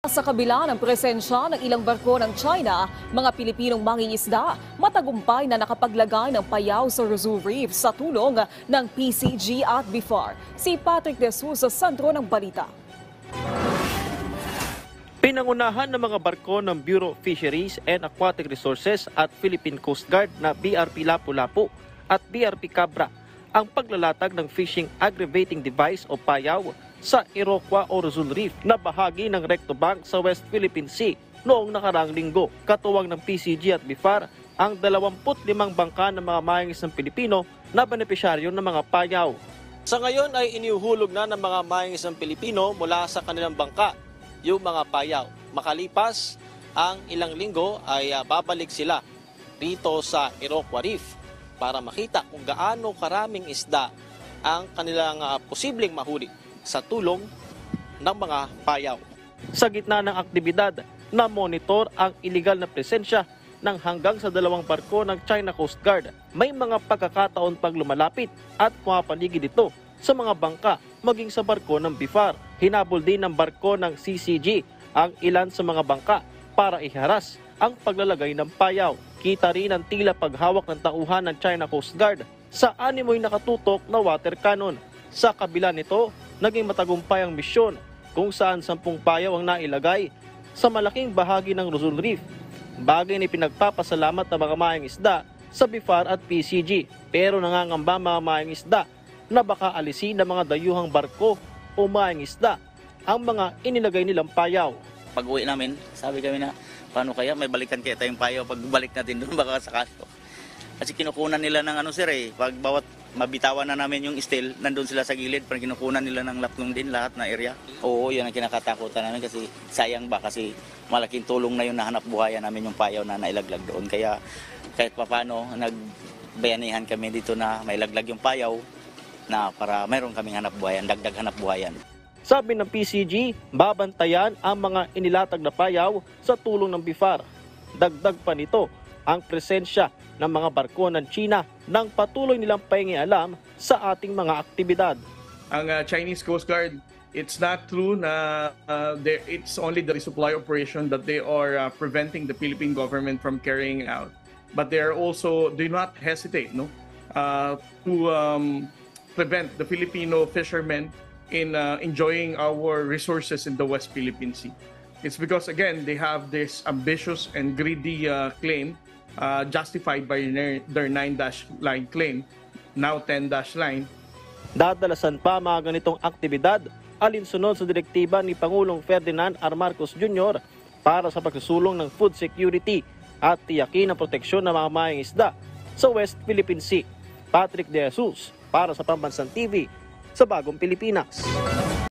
Sa kabila ng presensya ng ilang barko ng China, mga Pilipinong mangingisda matagumpay na nakapaglagay ng payaw sa Rizal Reef sa tulong ng PCG at BIFAR. Si Patrick De Jesus sa sentro ng balita. Pinangunahan ng mga barko ng Bureau of Fisheries and Aquatic Resources at Philippine Coast Guard na BRP Lapu-Lapu at BRP Cabra ang paglalatag ng fishing aggravating device o payaw sa Iroquois o Rizal Reef na bahagi ng Recto Bank sa West Philippine Sea noong nakaraang linggo. Katuwang ng PCG at BIFAR ang 25 bangka ng mga mangingisdang Pilipino na benepisyaryo ng mga payaw. Sa ngayon ay iniuhulog na ng mga mangingisdang Pilipino mula sa kanilang bangka yung mga payaw. Makalipas ang ilang linggo ay babalik sila rito sa Iroquois Reef para makita kung gaano karaming isda ang kanilang posibleng mahuli sa tulong ng mga payaw. Sa gitna ng aktibidad, na-monitor ang iligal na presensya ng hanggang sa 2 barko ng China Coast Guard. May mga pagkakataon pag lumalapit at pumapaligid ito sa mga bangka maging sa barko ng BIFAR. Hinabol din ng barko ng CCG ang ilan sa mga bangka para iharas ang paglalagay ng payaw. Kita rin ang tila paghawak ng tauhan ng China Coast Guard sa animoy nakatutok na water cannon. Sa kabila nito, naging matagumpay ang misyon kung saan 10 payaw ang nailagay sa malaking bahagi ng Rizal Reef. Bagay na pinagpapasalamat ng mga mangingisda sa BIFAR at PCG, pero nangangamba mga mangingisda na baka alisin ng mga dayuhang barko o mangingisda ang mga inilagay nilang payaw. Pag uwi namin, sabi kami na paano kaya may balikan kaya tayong payaw pag balik natin doon baka sakali. Kasi kinukunan nila ng pag bawat mabitawan na namin yung steel, nandun sila sa gilid, parang kinukunan nila ng laplong din lahat na area. Oo, yan ang kinakatakutan namin kasi sayang ba kasi malaking tulong na yun na hanap buhayan namin yung payaw na nailaglag doon. Kaya kahit papano, nagbayanihan kami dito na mailaglag yung payaw na para mayroon kaming hanap buhayan, dagdag hanap buhayan. Sabi ng PCG, babantayan ang mga inilatag na payaw sa tulong ng BIFAR. Dagdag pa nito ang presensya ng mga barko ng China nang patuloy nilang paingialam sa ating mga aktibidad. Ang Chinese Coast Guard, it's not true na it's only the resupply operation that they are preventing the Philippine government from carrying out. But they are also, do not hesitate to prevent the Filipino fishermen in enjoying our resources in the West Philippine Sea. It's because, again, they have this ambitious and greedy claim justified by their 9-dash line claim, now 10-dash line. Dadalasan pa mga ganitong aktibidad alinsunod sa direktiba ni Pangulong Ferdinand R. Marcos Jr. para sa pagsusulong ng food security at tiyakin ang proteksyon ng mga mangingisda sa West Philippine Sea. Patrick De Jesus para sa Pambansang TV sa Bagong Pilipinas.